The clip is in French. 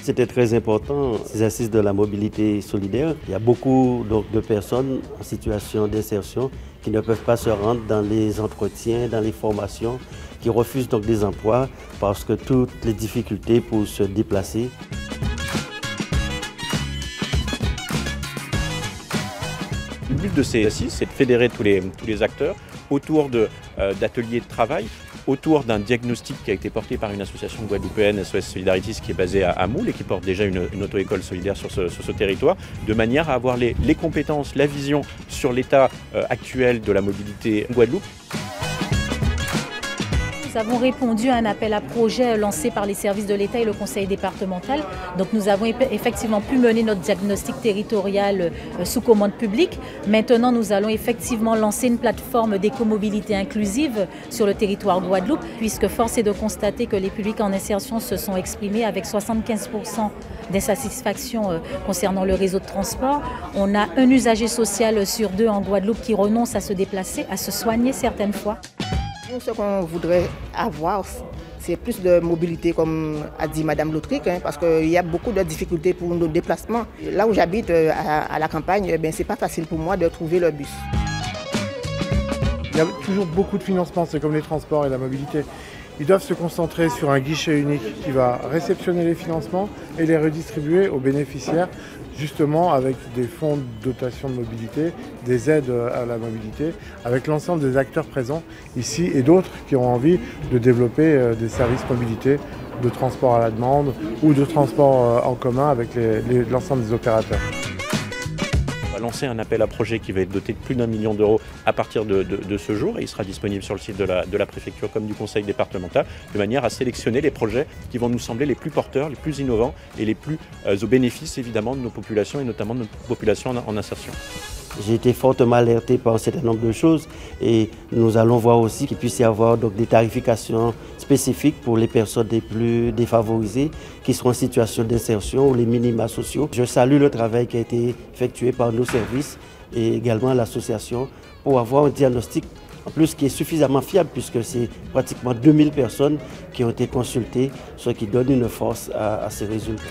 c'était très important, ces assises de la mobilité solidaire. Il y a beaucoup donc, de personnes en situation d'insertion qui ne peuvent pas se rendre dans les entretiens, dans les formations, qui refusent donc des emplois parce que toutes les difficultés pour se déplacer. Le but de ces assises, c'est de fédérer tous les acteurs autour d'ateliers de travail, autour d'un diagnostic qui a été porté par une association guadeloupéenne, SOS Solidarities, qui est basée à Moule et qui porte déjà une auto-école solidaire sur ce territoire, de manière à avoir les compétences, la vision sur l'état actuel de la mobilité en Guadeloupe. Nous avons répondu à un appel à projet lancé par les services de l'État et le conseil départemental. Donc nous avons effectivement pu mener notre diagnostic territorial sous commande publique. Maintenant, nous allons effectivement lancer une plateforme d'écomobilité inclusive sur le territoire Guadeloupe, puisque force est de constater que les publics en insertion se sont exprimés avec 75% d'insatisfaction concernant le réseau de transport. On a un usager social sur 2 en Guadeloupe qui renonce à se déplacer, à se soigner certaines fois. Nous, ce qu'on voudrait avoir, c'est plus de mobilité, comme a dit Madame Lautric, parce qu'il y a beaucoup de difficultés pour nos déplacements. Là où j'habite, à la campagne, ce n'est pas facile pour moi de trouver le bus. Il y a toujours beaucoup de financement, c'est comme les transports et la mobilité. Ils doivent se concentrer sur un guichet unique qui va réceptionner les financements et les redistribuer aux bénéficiaires, justement avec des fonds de dotation de mobilité, des aides à la mobilité, avec l'ensemble des acteurs présents ici et d'autres qui ont envie de développer des services mobilité, de transport à la demande ou de transport en commun avec l'ensemble des opérateurs. On va lancer un appel à projet qui va être doté de plus d'1 million d'euros à partir de ce jour et il sera disponible sur le site de la préfecture comme du conseil départemental de manière à sélectionner les projets qui vont nous sembler les plus porteurs, les plus innovants et les plus au bénéfice évidemment de nos populations et notamment de nos populations en insertion. J'ai été fortement alerté par un certain nombre de choses et nous allons voir aussi qu'il puisse y avoir donc, des tarifications spécifiques pour les personnes les plus défavorisées qui sont en situation d'insertion ou les minima sociaux. Je salue le travail qui a été effectué par nos services et également l'association pour avoir un diagnostic en plus qui est suffisamment fiable puisque c'est pratiquement 2000 personnes qui ont été consultées, ce qui donne une force à ces résultats.